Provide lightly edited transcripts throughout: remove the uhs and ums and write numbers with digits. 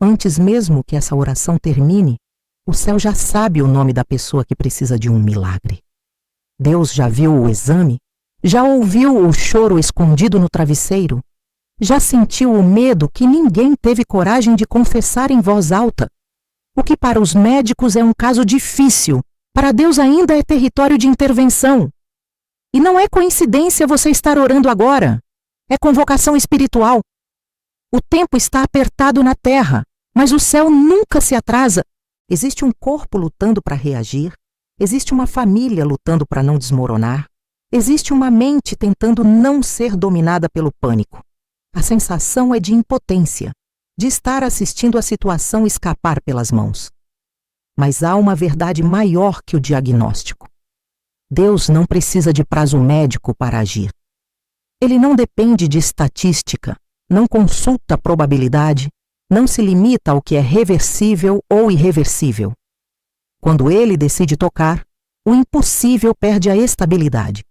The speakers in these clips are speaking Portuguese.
Antes mesmo que essa oração termine, o céu já sabe o nome da pessoa que precisa de um milagre. Deus já viu o exame? Já ouviu o choro escondido no travesseiro? Já sentiu o medo que ninguém teve coragem de confessar em voz alta? O que para os médicos é um caso difícil, para Deus ainda é território de intervenção. E não é coincidência você estar orando agora. É convocação espiritual. O tempo está apertado na terra, mas o céu nunca se atrasa. Existe um corpo lutando para reagir, existe uma família lutando para não desmoronar, existe uma mente tentando não ser dominada pelo pânico. A sensação é de impotência, de estar assistindo a situação escapar pelas mãos. Mas há uma verdade maior que o diagnóstico. Deus não precisa de prazo médico para agir. Ele não depende de estatística, não consulta probabilidade, não se limita ao que é reversível ou irreversível. Quando ele decide tocar, o impossível perde a estabilidade.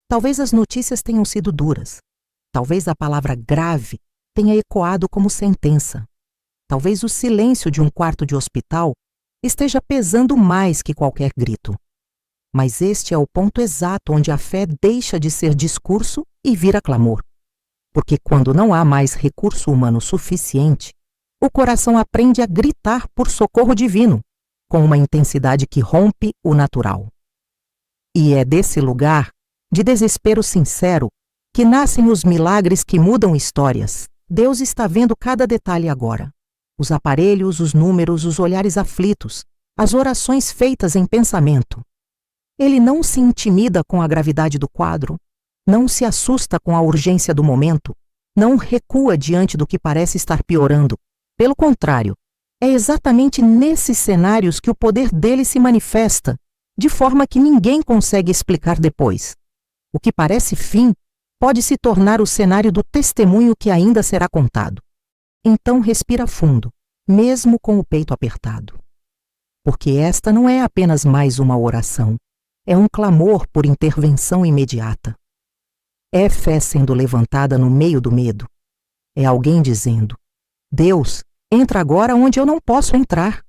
Talvez as notícias tenham sido duras. Talvez a palavra grave tenha ecoado como sentença. Talvez o silêncio de um quarto de hospital esteja pesando mais que qualquer grito. Mas este é o ponto exato onde a fé deixa de ser discurso e vira clamor. Porque quando não há mais recurso humano suficiente, o coração aprende a gritar por socorro divino, com uma intensidade que rompe o natural. E é desse lugar, de desespero sincero, que nascem os milagres que mudam histórias. Deus está vendo cada detalhe agora. Os aparelhos, os números, os olhares aflitos, as orações feitas em pensamento. Ele não se intimida com a gravidade do quadro, não se assusta com a urgência do momento, não recua diante do que parece estar piorando. Pelo contrário, é exatamente nesses cenários que o poder dele se manifesta, de forma que ninguém consegue explicar depois. O que parece fim pode se tornar o cenário do testemunho que ainda será contado. Então respira fundo, mesmo com o peito apertado. Porque esta não é apenas mais uma oração, é um clamor por intervenção imediata. É fé sendo levantada no meio do medo. É alguém dizendo: Deus, entra agora onde eu não posso entrar.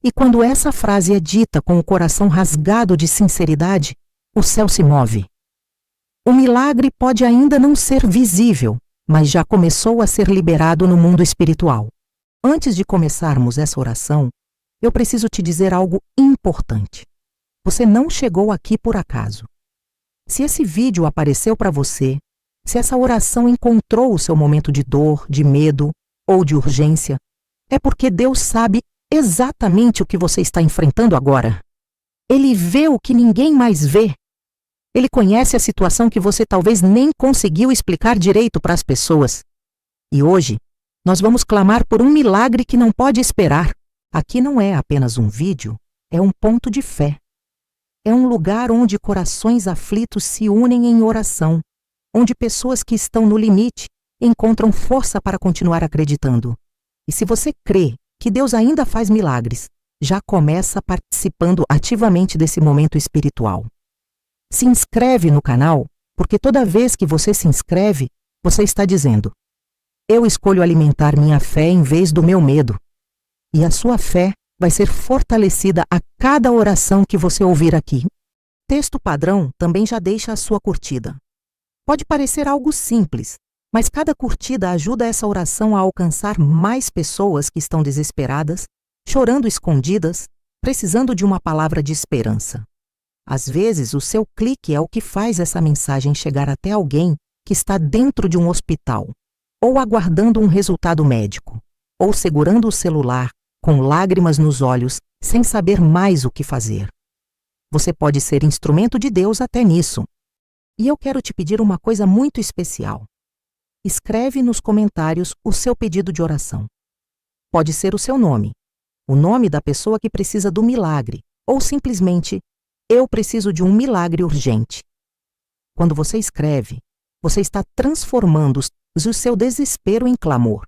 E quando essa frase é dita com o coração rasgado de sinceridade, o céu se move. O milagre pode ainda não ser visível, mas já começou a ser liberado no mundo espiritual. Antes de começarmos essa oração, eu preciso te dizer algo importante. Você não chegou aqui por acaso. Se esse vídeo apareceu para você, se essa oração encontrou o seu momento de dor, de medo ou de urgência, é porque Deus sabe exatamente o que você está enfrentando agora. Ele vê o que ninguém mais vê. Ele conhece a situação que você talvez nem conseguiu explicar direito para as pessoas. E hoje, nós vamos clamar por um milagre que não pode esperar. Aqui não é apenas um vídeo, é um ponto de fé. É um lugar onde corações aflitos se unem em oração, onde pessoas que estão no limite encontram força para continuar acreditando. E se você crê que Deus ainda faz milagres, já começa participando ativamente desse momento espiritual. Se inscreve no canal, porque toda vez que você se inscreve, você está dizendo: eu escolho alimentar minha fé em vez do meu medo. E a sua fé vai ser fortalecida a cada oração que você ouvir aqui. Texto padrão também já deixa a sua curtida. Pode parecer algo simples, mas cada curtida ajuda essa oração a alcançar mais pessoas que estão desesperadas, chorando escondidas, precisando de uma palavra de esperança. Às vezes, o seu clique é o que faz essa mensagem chegar até alguém que está dentro de um hospital, ou aguardando um resultado médico, ou segurando o celular, com lágrimas nos olhos, sem saber mais o que fazer. Você pode ser instrumento de Deus até nisso. E eu quero te pedir uma coisa muito especial. Escreve nos comentários o seu pedido de oração. Pode ser o seu nome, o nome da pessoa que precisa do milagre, ou simplesmente: eu preciso de um milagre urgente. Quando você escreve, você está transformando o seu desespero em clamor.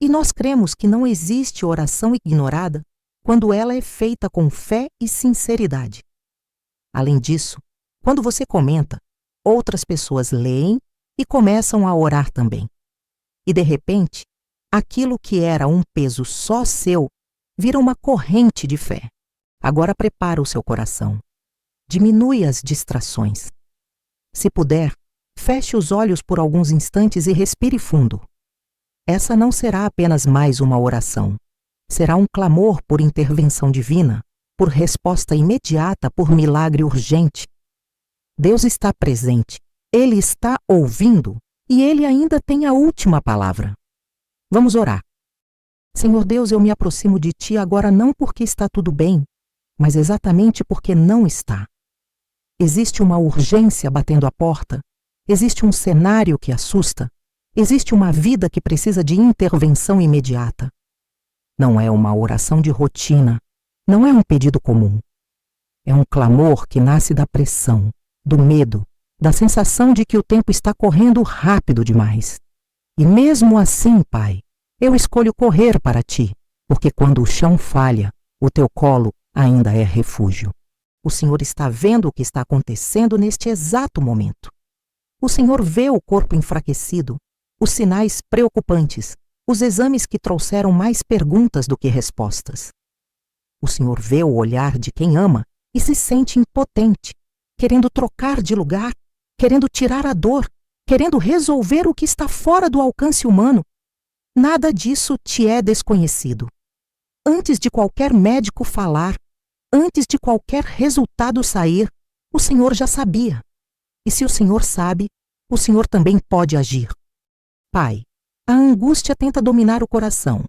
E nós cremos que não existe oração ignorada quando ela é feita com fé e sinceridade. Além disso, quando você comenta, outras pessoas leem e começam a orar também. E de repente, Aquilo que era um peso só seu vira uma corrente de fé. Agora prepara o seu coração. Diminui as distrações. Se puder, feche os olhos por alguns instantes e respire fundo. Essa não será apenas mais uma oração. Será um clamor por intervenção divina, por resposta imediata, por milagre urgente. Deus está presente, Ele está ouvindo e Ele ainda tem a última palavra. Vamos orar. Senhor Deus, eu me aproximo de Ti agora não porque está tudo bem, mas exatamente porque não está. Existe uma urgência batendo à porta, existe um cenário que assusta, existe uma vida que precisa de intervenção imediata. Não é uma oração de rotina, não é um pedido comum. É um clamor que nasce da pressão, do medo, da sensação de que o tempo está correndo rápido demais. E mesmo assim, Pai, eu escolho correr para Ti, porque quando o chão falha, o Teu colo ainda é refúgio. O Senhor está vendo o que está acontecendo neste exato momento. O Senhor vê o corpo enfraquecido, os sinais preocupantes, os exames que trouxeram mais perguntas do que respostas. O Senhor vê o olhar de quem ama e se sente impotente, querendo trocar de lugar, querendo tirar a dor, querendo resolver o que está fora do alcance humano. Nada disso te é desconhecido. Antes de qualquer médico falar, antes de qualquer resultado sair, o Senhor já sabia. E se o Senhor sabe, o Senhor também pode agir. Pai, a angústia tenta dominar o coração.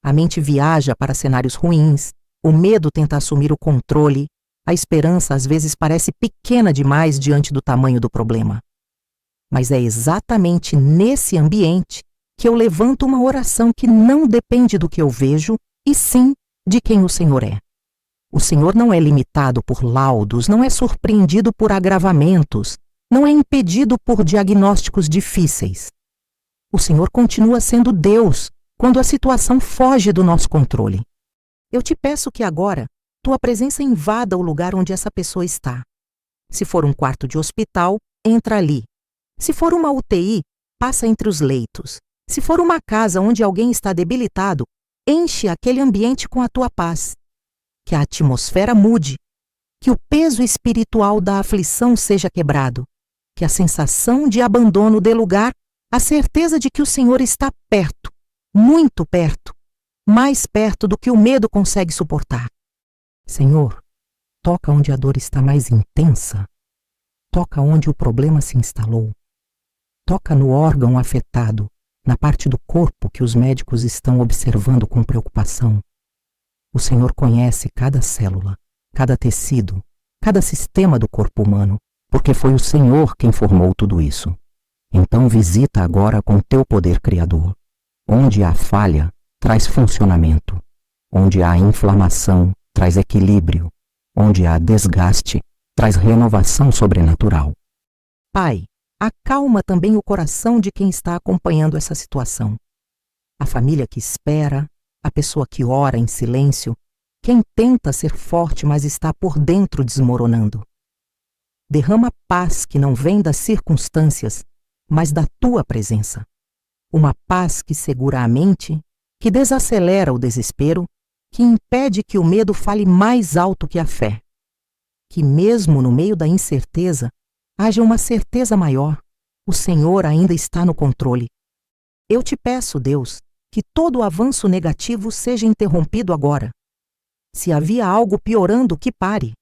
A mente viaja para cenários ruins, o medo tenta assumir o controle, a esperança às vezes parece pequena demais diante do tamanho do problema. Mas é exatamente nesse ambiente que eu levanto uma oração que não depende do que eu vejo, e sim de quem o Senhor é. O Senhor não é limitado por laudos, não é surpreendido por agravamentos, não é impedido por diagnósticos difíceis. O Senhor continua sendo Deus quando a situação foge do nosso controle. Eu te peço que agora Tua presença invada o lugar onde essa pessoa está. Se for um quarto de hospital, entra ali. Se for uma UTI, passa entre os leitos. Se for uma casa onde alguém está debilitado, enche aquele ambiente com a Tua paz. Que a atmosfera mude, que o peso espiritual da aflição seja quebrado, que a sensação de abandono dê lugar à certeza de que o Senhor está perto, muito perto, mais perto do que o medo consegue suportar. Senhor, toca onde a dor está mais intensa, toca onde o problema se instalou, toca no órgão afetado, na parte do corpo que os médicos estão observando com preocupação. O Senhor conhece cada célula, cada tecido, cada sistema do corpo humano, porque foi o Senhor quem formou tudo isso. Então visita agora com Teu poder criador. Onde há falha, traz funcionamento. Onde há inflamação, traz equilíbrio. Onde há desgaste, traz renovação sobrenatural. Pai, acalma também o coração de quem está acompanhando essa situação. A família que espera, a pessoa que ora em silêncio, quem tenta ser forte, mas está por dentro desmoronando. Derrama paz que não vem das circunstâncias, mas da Tua presença. Uma paz que segura a mente, que desacelera o desespero, que impede que o medo fale mais alto que a fé. Que mesmo no meio da incerteza, haja uma certeza maior. O Senhor ainda está no controle. Eu te peço, Deus, que todo o avanço negativo seja interrompido agora. Se havia algo piorando, que pare.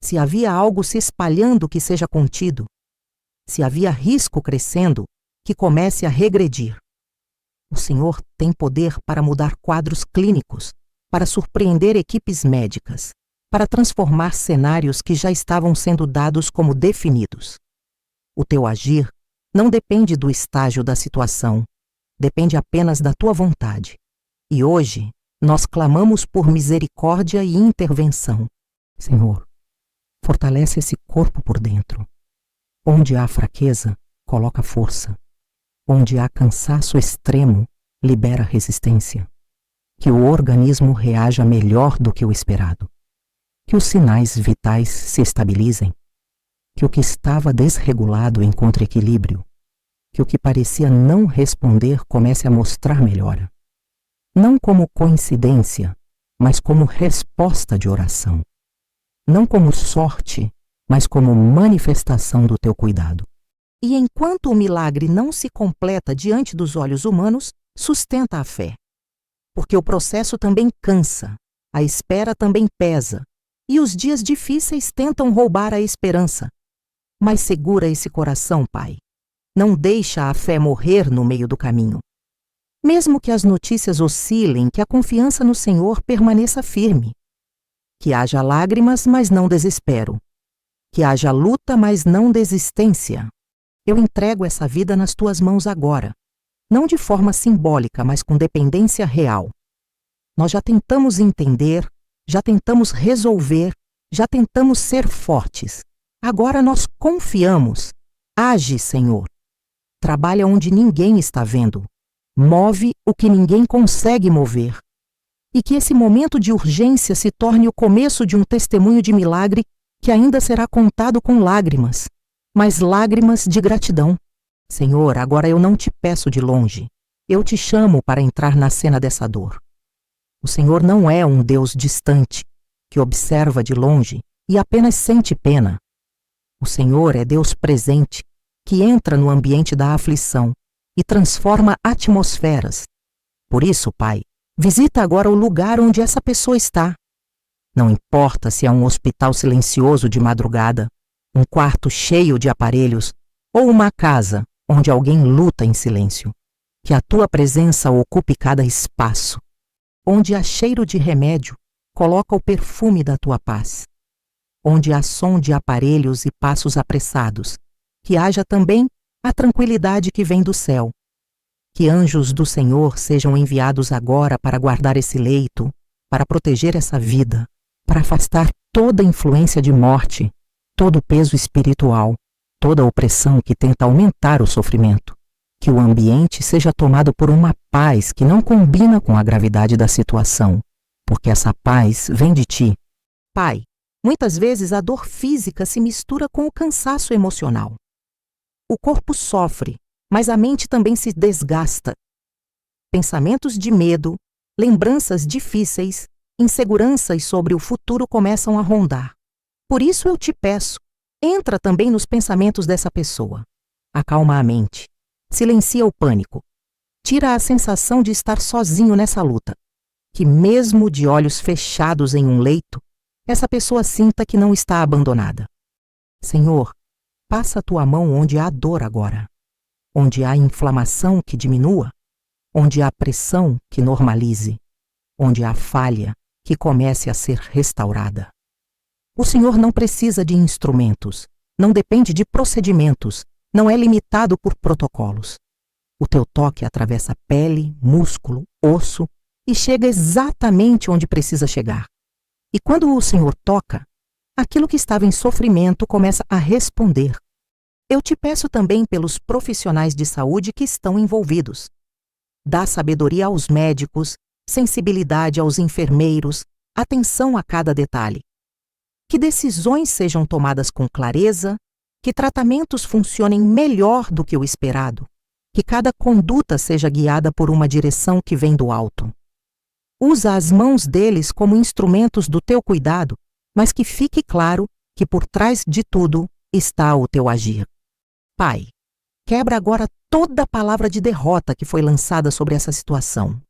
Se havia algo se espalhando, que seja contido. Se havia risco crescendo, que comece a regredir. O Senhor tem poder para mudar quadros clínicos, para surpreender equipes médicas, para transformar cenários que já estavam sendo dados como definidos. O Teu agir não depende do estágio da situação, depende apenas da Tua vontade. E hoje, nós clamamos por misericórdia e intervenção. Senhor, fortalece esse corpo por dentro. Onde há fraqueza, coloca força. Onde há cansaço extremo, libera resistência. Que o organismo reaja melhor do que o esperado. Que os sinais vitais se estabilizem. Que o que estava desregulado encontre equilíbrio. que o que parecia não responder comece a mostrar melhora. Não como coincidência, mas como resposta de oração. Não como sorte, mas como manifestação do teu cuidado. E enquanto o milagre não se completa diante dos olhos humanos, sustenta a fé. Porque o processo também cansa, a espera também pesa, e os dias difíceis tentam roubar a esperança. Mas segura esse coração, Pai. Não deixa a fé morrer no meio do caminho. Mesmo que as notícias oscilem, que a confiança no Senhor permaneça firme. Que haja lágrimas, mas não desespero. Que haja luta, mas não desistência. Eu entrego essa vida nas tuas mãos agora. Não de forma simbólica, mas com dependência real. Nós já tentamos entender, já tentamos resolver, já tentamos ser fortes. Agora nós confiamos. Age, Senhor. Trabalha onde ninguém está vendo. Move o que ninguém consegue mover. E que esse momento de urgência se torne o começo de um testemunho de milagre que ainda será contado com lágrimas, mas lágrimas de gratidão. Senhor, agora eu não te peço de longe. Eu te chamo para entrar na cena dessa dor. O Senhor não é um Deus distante, que observa de longe e apenas sente pena. O Senhor é Deus presente, que entra no ambiente da aflição e transforma atmosferas. Por isso, Pai, visita agora o lugar onde essa pessoa está. Não importa se é um hospital silencioso de madrugada, um quarto cheio de aparelhos ou uma casa onde alguém luta em silêncio. Que a tua presença ocupe cada espaço. Onde há cheiro de remédio, coloca o perfume da tua paz. Onde há som de aparelhos e passos apressados, que haja também a tranquilidade que vem do céu. Que anjos do Senhor sejam enviados agora para guardar esse leito, para proteger essa vida, para afastar toda influência de morte, todo o peso espiritual, toda a opressão que tenta aumentar o sofrimento. Que o ambiente seja tomado por uma paz que não combina com a gravidade da situação, porque essa paz vem de ti. Pai, muitas vezes a dor física se mistura com o cansaço emocional. O corpo sofre, mas a mente também se desgasta. Pensamentos de medo, lembranças difíceis, inseguranças sobre o futuro começam a rondar. Por isso eu te peço, entra também nos pensamentos dessa pessoa. Acalma a mente, silencia o pânico, tira a sensação de estar sozinho nessa luta. Que mesmo de olhos fechados em um leito, essa pessoa sinta que não está abandonada. Senhor, passa a tua mão onde há dor agora, onde há inflamação que diminua, onde há pressão que normalize, onde há falha que comece a ser restaurada. O Senhor não precisa de instrumentos, não depende de procedimentos, não é limitado por protocolos. O teu toque atravessa pele, músculo, osso e chega exatamente onde precisa chegar. E quando o Senhor toca, aquilo que estava em sofrimento começa a responder. Eu te peço também pelos profissionais de saúde que estão envolvidos. Dá sabedoria aos médicos, sensibilidade aos enfermeiros, atenção a cada detalhe. Que decisões sejam tomadas com clareza, que tratamentos funcionem melhor do que o esperado, que cada conduta seja guiada por uma direção que vem do alto. Usa as mãos deles como instrumentos do teu cuidado, mas que fique claro que por trás de tudo está o teu agir. Pai, quebra agora toda a palavra de derrota que foi lançada sobre essa situação.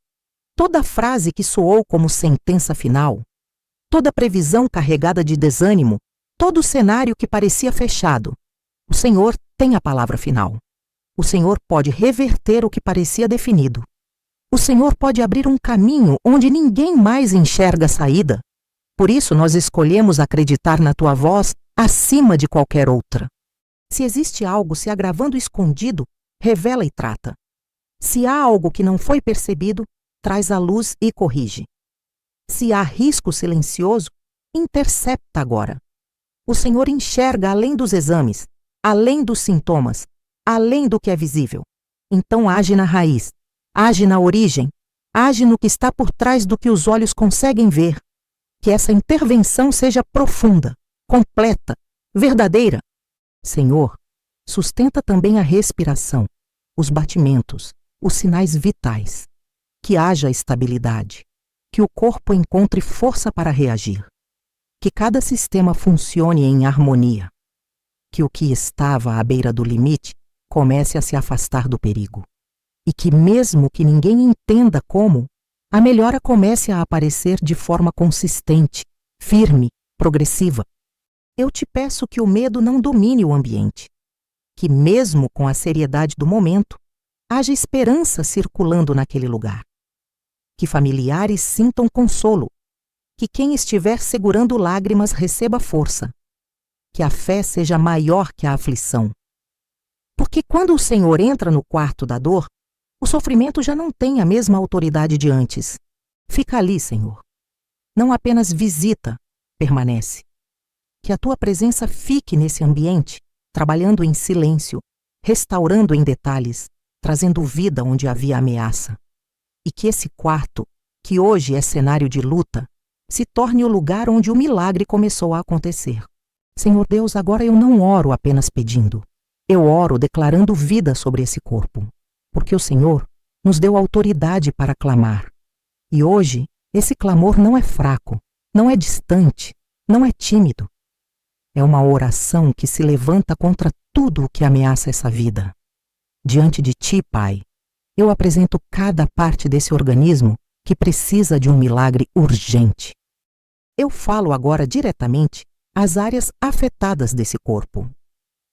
Toda frase que soou como sentença final, toda previsão carregada de desânimo, todo cenário que parecia fechado. O Senhor tem a palavra final. O Senhor pode reverter o que parecia definido. O Senhor pode abrir um caminho onde ninguém mais enxerga saída. Por isso nós escolhemos acreditar na tua voz acima de qualquer outra. Se existe algo se agravando escondido, revela e trata. Se há algo que não foi percebido, traz à luz e corrige. Se há risco silencioso, intercepta agora. O Senhor enxerga além dos exames, além dos sintomas, além do que é visível. Então age na raiz, age na origem, age no que está por trás do que os olhos conseguem ver. Que essa intervenção seja profunda, completa, verdadeira. Senhor, sustenta também a respiração. os batimentos, os sinais vitais, que haja estabilidade, que o corpo encontre força para reagir, que cada sistema funcione em harmonia, que o que estava à beira do limite comece a se afastar do perigo, e que mesmo que ninguém entenda como, a melhora comece a aparecer de forma consistente, firme, progressiva. Eu te peço que o medo não domine o ambiente, que mesmo com a seriedade do momento, haja esperança circulando naquele lugar, que familiares sintam consolo, que quem estiver segurando lágrimas receba força, que a fé seja maior que a aflição. Porque quando o Senhor entra no quarto da dor, o sofrimento já não tem a mesma autoridade de antes. Fica ali, Senhor. Não apenas visita, permanece. Que a tua presença fique nesse ambiente, trabalhando em silêncio, restaurando em detalhes, trazendo vida onde havia ameaça. E que esse quarto, que hoje é cenário de luta, se torne o lugar onde o milagre começou a acontecer. Senhor Deus, agora eu não oro apenas pedindo. Eu oro declarando vida sobre esse corpo, porque o Senhor nos deu autoridade para clamar. E hoje, esse clamor não é fraco, não é distante, não é tímido. É uma oração que se levanta contra tudo o que ameaça essa vida. Diante de ti, Pai, eu apresento cada parte desse organismo que precisa de um milagre urgente. Eu falo agora diretamente às áreas afetadas desse corpo.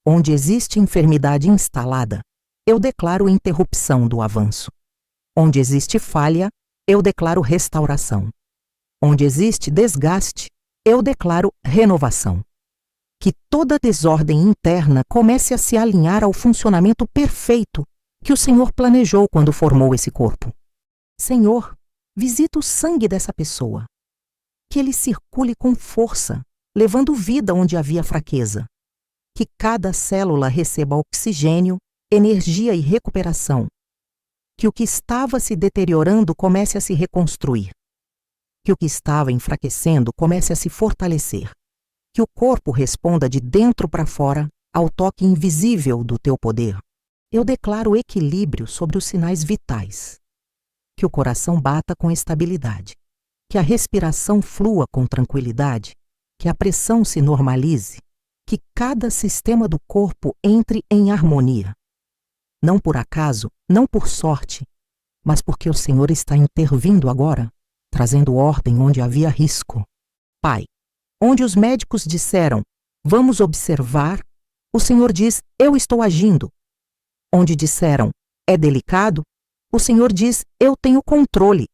Onde existe enfermidade instalada, eu declaro interrupção do avanço. Onde existe falha, eu declaro restauração. Onde existe desgaste, eu declaro renovação. Que toda desordem interna comece a se alinhar ao funcionamento perfeito que o Senhor planejou quando formou esse corpo. Senhor, visita o sangue dessa pessoa. Que ele circule com força, levando vida onde havia fraqueza. Que cada célula receba oxigênio, energia e recuperação. Que o que estava se deteriorando comece a se reconstruir. Que o que estava enfraquecendo comece a se fortalecer. Que o corpo responda de dentro para fora ao toque invisível do teu poder. Eu declaro equilíbrio sobre os sinais vitais. Que o coração bata com estabilidade. Que a respiração flua com tranquilidade. Que a pressão se normalize. Que cada sistema do corpo entre em harmonia. Não por acaso, não por sorte, mas porque o Senhor está intervindo agora, trazendo ordem onde havia risco. Pai, onde os médicos disseram, vamos observar, o Senhor diz, eu estou agindo. Onde disseram, é delicado, o Senhor diz, eu tenho controle.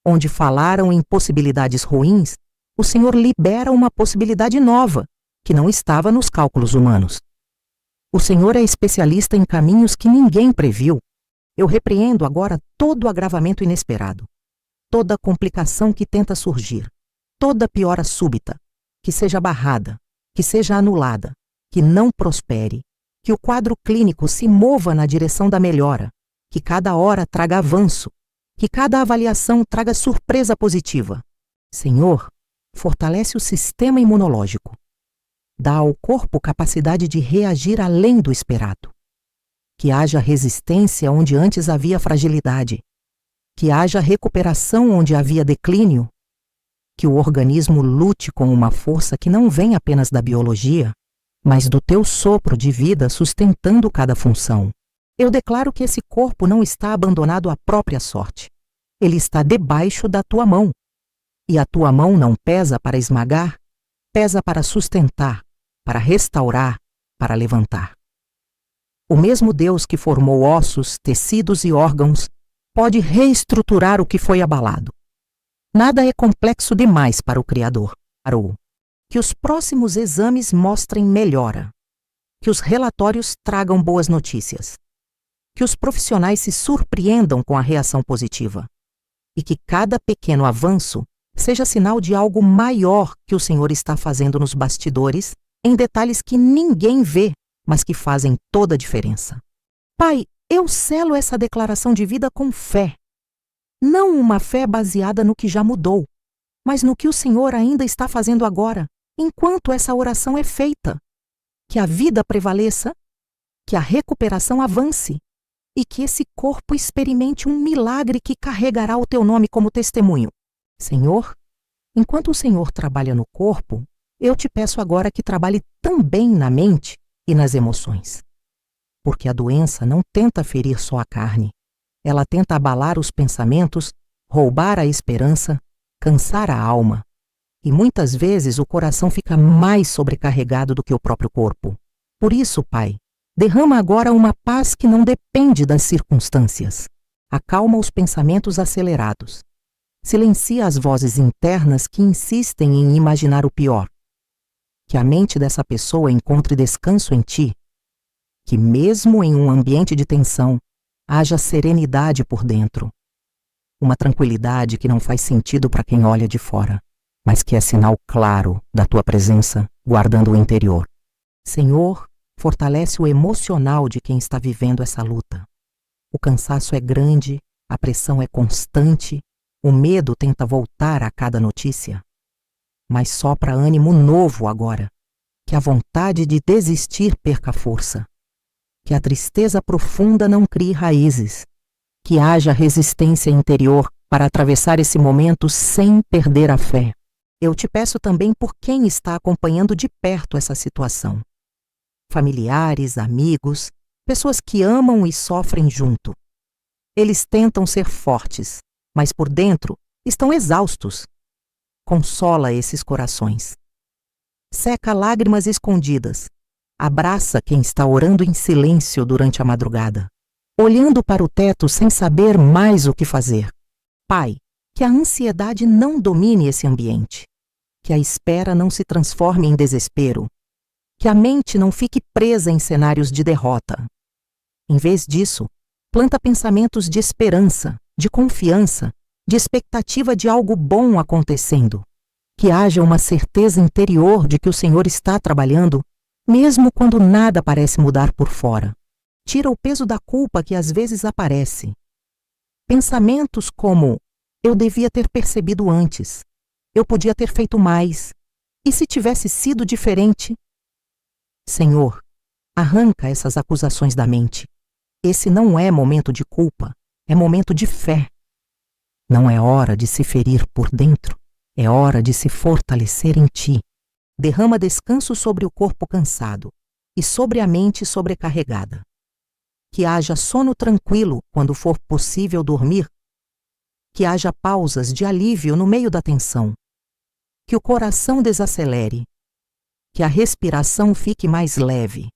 Onde falaram em possibilidades ruins, o Senhor libera uma possibilidade nova, que não estava nos cálculos humanos. O Senhor é especialista em caminhos que ninguém previu. Eu repreendo agora todo agravamento inesperado, toda complicação que tenta surgir, toda piora súbita, que seja barrada, que seja anulada, que não prospere, que o quadro clínico se mova na direção da melhora, que cada hora traga avanço, que cada avaliação traga surpresa positiva. Senhor, fortalece o sistema imunológico. Dá ao corpo capacidade de reagir além do esperado. Que haja resistência onde antes havia fragilidade. Que haja recuperação onde havia declínio. Que o organismo lute com uma força que não vem apenas da biologia, mas do teu sopro de vida sustentando cada função. Eu declaro que esse corpo não está abandonado à própria sorte. Ele está debaixo da tua mão. E a tua mão não pesa para esmagar, pesa para sustentar, para restaurar, para levantar. O mesmo Deus que formou ossos, tecidos e órgãos pode reestruturar o que foi abalado. Nada é complexo demais para o Criador. Que os próximos exames mostrem melhora. Que os relatórios tragam boas notícias. Que os profissionais se surpreendam com a reação positiva. E que cada pequeno avanço seja sinal de algo maior que o Senhor está fazendo nos bastidores, em detalhes que ninguém vê, mas que fazem toda a diferença. Pai, eu selo essa declaração de vida com fé. Não uma fé baseada no que já mudou, mas no que o Senhor ainda está fazendo agora, enquanto essa oração é feita. Que a vida prevaleça, que a recuperação avance, e que esse corpo experimente um milagre que carregará o teu nome como testemunho. Senhor, enquanto o Senhor trabalha no corpo, eu te peço agora que trabalhe também na mente e nas emoções. Porque a doença não tenta ferir só a carne. Ela tenta abalar os pensamentos, roubar a esperança, cansar a alma. E muitas vezes o coração fica mais sobrecarregado do que o próprio corpo. Por isso, Pai, derrama agora uma paz que não depende das circunstâncias. Acalma os pensamentos acelerados. Silencia as vozes internas que insistem em imaginar o pior. Que a mente dessa pessoa encontre descanso em Ti. Que mesmo em um ambiente de tensão, haja serenidade por dentro. Uma tranquilidade que não faz sentido para quem olha de fora, mas que é sinal claro da Tua presença, guardando o interior. Senhor, fortalece o emocional de quem está vivendo essa luta. O cansaço é grande, a pressão é constante, o medo tenta voltar a cada notícia. Mas sopra ânimo novo agora, que a vontade de desistir perca força, que a tristeza profunda não crie raízes, que haja resistência interior para atravessar esse momento sem perder a fé. Eu te peço também por quem está acompanhando de perto essa situação. Familiares, amigos, pessoas que amam e sofrem junto. Eles tentam ser fortes, mas por dentro estão exaustos. Consola esses corações. Seca lágrimas escondidas. Abraça quem está orando em silêncio durante a madrugada, olhando para o teto sem saber mais o que fazer. Pai, que a ansiedade não domine esse ambiente, que a espera não se transforme em desespero, que a mente não fique presa em cenários de derrota. Em vez disso, planta pensamentos de esperança, de confiança, de expectativa de algo bom acontecendo, que haja uma certeza interior de que o Senhor está trabalhando, mesmo quando nada parece mudar por fora. Tira o peso da culpa que às vezes aparece. Pensamentos como: eu devia ter percebido antes, eu podia ter feito mais, e se tivesse sido diferente? Senhor, arranca essas acusações da mente. Esse não é momento de culpa, é momento de fé. Não é hora de se ferir por dentro, é hora de se fortalecer em Ti. Derrama descanso sobre o corpo cansado e sobre a mente sobrecarregada. Que haja sono tranquilo quando for possível dormir. Que haja pausas de alívio no meio da tensão. Que o coração desacelere. Que a respiração fique mais leve.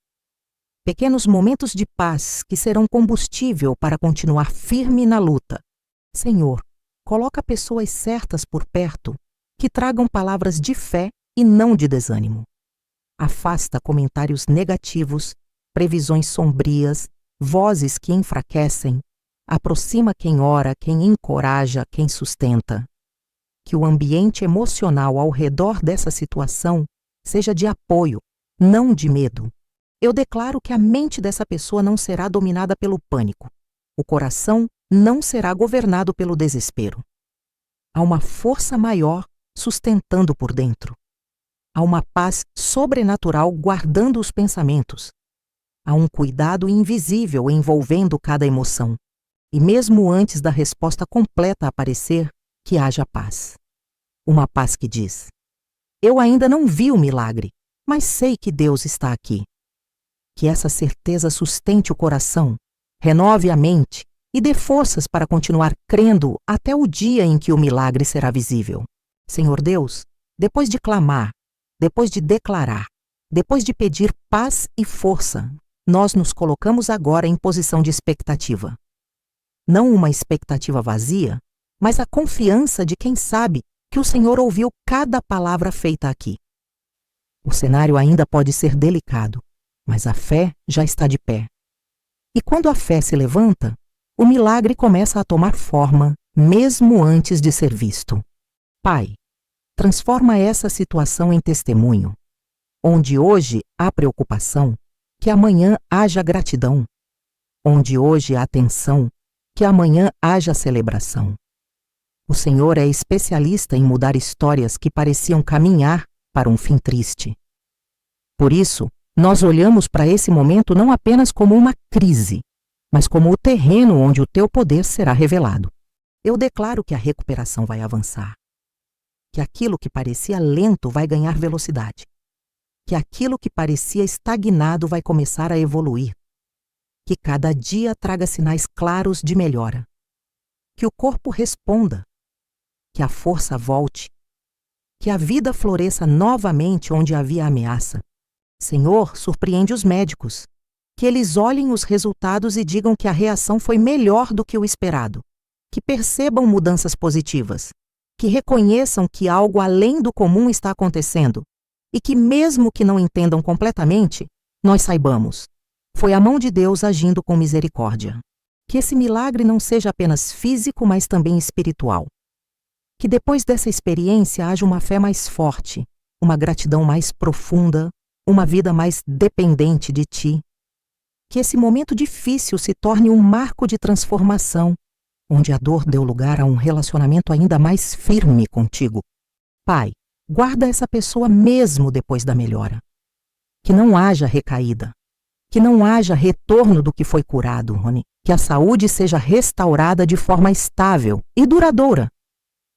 Pequenos momentos de paz que serão combustível para continuar firme na luta. Senhor, coloca pessoas certas por perto que tragam palavras de fé e não de desânimo. Afasta comentários negativos, previsões sombrias, vozes que enfraquecem. Aproxima quem ora, quem encoraja, quem sustenta. Que o ambiente emocional ao redor dessa situação seja de apoio, não de medo. Eu declaro que a mente dessa pessoa não será dominada pelo pânico. O coração não será governado pelo desespero. Há uma força maior sustentando por dentro. Há uma paz sobrenatural guardando os pensamentos. Há um cuidado invisível envolvendo cada emoção. E mesmo antes da resposta completa aparecer, que haja paz. Uma paz que diz: eu ainda não vi o milagre, mas sei que Deus está aqui. Que essa certeza sustente o coração, renove a mente e dê forças para continuar crendo até o dia em que o milagre será visível. Senhor Deus, depois de clamar, depois de declarar, depois de pedir paz e força, nós nos colocamos agora em posição de expectativa. Não uma expectativa vazia, mas a confiança de quem sabe que o Senhor ouviu cada palavra feita aqui. O cenário ainda pode ser delicado, mas a fé já está de pé. E quando a fé se levanta, o milagre começa a tomar forma, mesmo antes de ser visto. Pai, transforma essa situação em testemunho. Onde hoje há preocupação, que amanhã haja gratidão. Onde hoje há tensão, que amanhã haja celebração. O Senhor é especialista em mudar histórias que pareciam caminhar para um fim triste. Por isso, nós olhamos para esse momento não apenas como uma crise, mas como o terreno onde o teu poder será revelado. Eu declaro que a recuperação vai avançar, que aquilo que parecia lento vai ganhar velocidade, que aquilo que parecia estagnado vai começar a evoluir, que cada dia traga sinais claros de melhora, que o corpo responda, que a força volte, que a vida floresça novamente onde havia ameaça. Senhor, surpreende os médicos, que eles olhem os resultados e digam que a reação foi melhor do que o esperado, que percebam mudanças positivas, que reconheçam que algo além do comum está acontecendo e que, mesmo que não entendam completamente, nós saibamos. Foi a mão de Deus agindo com misericórdia. Que esse milagre não seja apenas físico, mas também espiritual. Que depois dessa experiência haja uma fé mais forte, uma gratidão mais profunda, uma vida mais dependente de Ti. Que esse momento difícil se torne um marco de transformação, onde a dor deu lugar a um relacionamento ainda mais firme contigo. Pai, guarda essa pessoa mesmo depois da melhora. Que não haja recaída. Que não haja retorno do que foi curado, Rony. Que a saúde seja restaurada de forma estável e duradoura.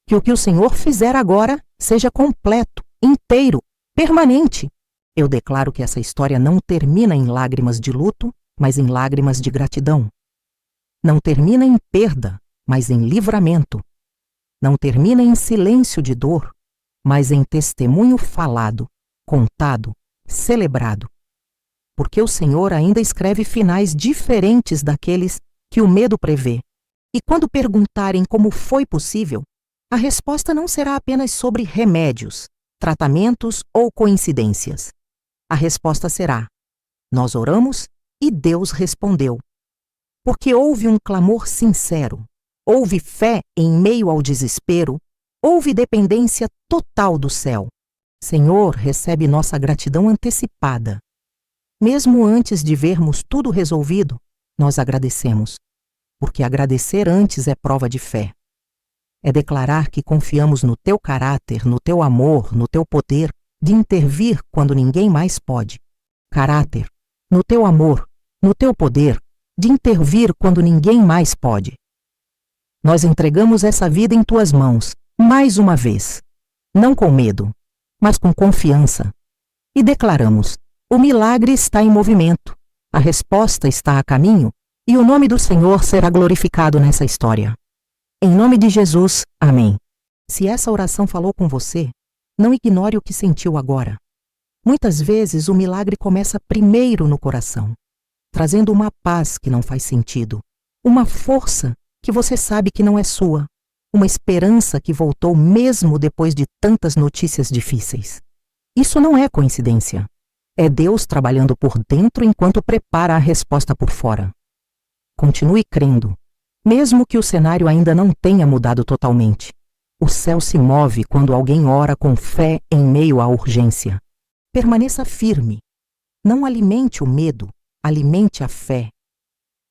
Que o Senhor fizer agora seja completo, inteiro, permanente. Eu declaro que essa história não termina em lágrimas de luto, mas em lágrimas de gratidão. Não termina em perda, mas em livramento. Não termina em silêncio de dor, mas em testemunho falado, contado, celebrado. Porque o Senhor ainda escreve finais diferentes daqueles que o medo prevê. E quando perguntarem como foi possível, a resposta não será apenas sobre remédios, tratamentos ou coincidências. A resposta será: nós oramos e Deus respondeu. Porque houve um clamor sincero, houve fé em meio ao desespero, houve dependência total do céu. Senhor, recebe nossa gratidão antecipada. Mesmo antes de vermos tudo resolvido, nós agradecemos, porque agradecer antes é prova de fé. É declarar que confiamos no Teu caráter, no Teu amor, no Teu poder de intervir quando ninguém mais pode. Caráter, no Teu amor, no Teu poder de intervir quando ninguém mais pode. Nós entregamos essa vida em Tuas mãos, mais uma vez, não com medo, mas com confiança. E declaramos: o milagre está em movimento, a resposta está a caminho e o nome do Senhor será glorificado nessa história. Em nome de Jesus, amém. Se essa oração falou com você, não ignore o que sentiu agora. Muitas vezes o milagre começa primeiro no coração, trazendo uma paz que não faz sentido, uma força que você sabe que não é sua, uma esperança que voltou mesmo depois de tantas notícias difíceis. Isso não é coincidência. É Deus trabalhando por dentro enquanto prepara a resposta por fora. Continue crendo. Mesmo que o cenário ainda não tenha mudado totalmente, o céu se move quando alguém ora com fé em meio à urgência. Permaneça firme. Não alimente o medo, alimente a fé.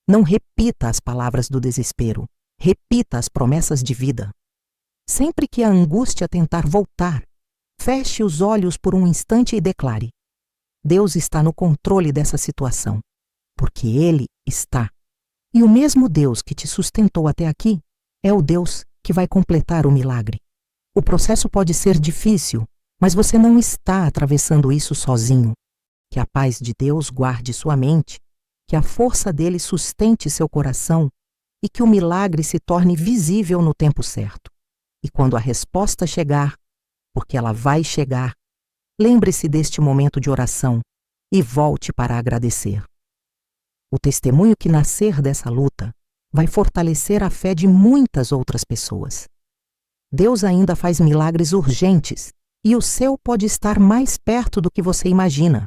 Não repita as palavras do desespero, repita as promessas de vida. Sempre que a angústia tentar voltar, feche os olhos por um instante e declare: Deus está no controle dessa situação, porque Ele está. E o mesmo Deus que te sustentou até aqui é o Deus que vai completar o milagre. O processo pode ser difícil, mas você não está atravessando isso sozinho. Que a paz de Deus guarde sua mente, que a força dele sustente seu coração e que o milagre se torne visível no tempo certo. E quando a resposta chegar, porque ela vai chegar, lembre-se deste momento de oração e volte para agradecer. O testemunho que nascer dessa luta vai fortalecer a fé de muitas outras pessoas. Deus ainda faz milagres urgentes e o seu pode estar mais perto do que você imagina.